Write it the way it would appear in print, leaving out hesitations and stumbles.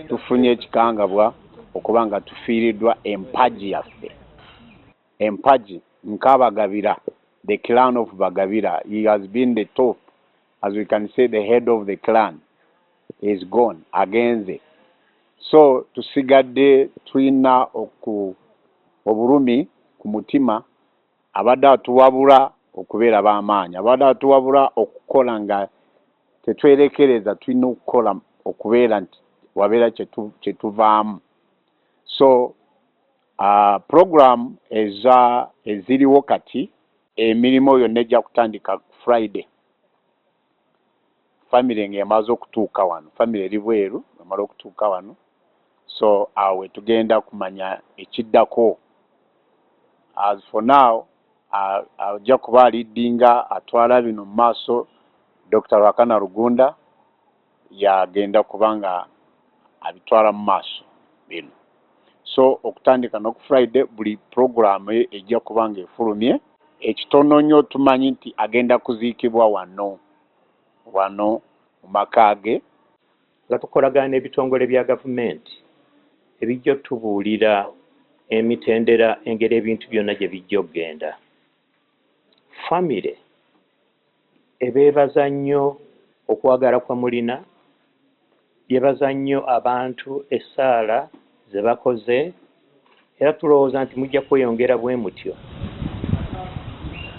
tufunye ekikangabwa okuba nga tufiiriddwa empagi yaffe. Empagi nk'Abagabira, the clan of Bagabira, he has been the top, as we can say the head of the clan is gone, agenze. So tusigadde tulina obulumi ku mutima abadde atuwabula okubeera b'amaanyi, abadde atuwabula okukola nga tetwerekereza, tulina okukola okubeera nti wabeera kyetuvaamu. So program eziriwo kati, emirimu yonna ejja kutandika Friday. Family ng'emaze okutuuka wano, family eri bweru emala okutuuka wano. So awe tugenda kumanya ekiddako. As for now, ajja kuba aliddinga atwala bino mu maaso Dr. Rakana Rugunda yagenda kubanga abitwala mu maaso bino. So okutandika no ku Friday buli program ejja kubanga efulumye. Ekitono nnyo tumanyi nti agenda kuziikibwa wano mu maka ge. Nga tukolagana n'ebitongole bya gavumenti ebijja tubuulira emitendera engeri ebintu byonna gye bijja okgenda. Famire ebeebaza nnyo okwagala kwa mulina, yeebaza nnyo abantu essaala ze bakoze, era tulowooza nti mujja kweyongera bwe mutyo.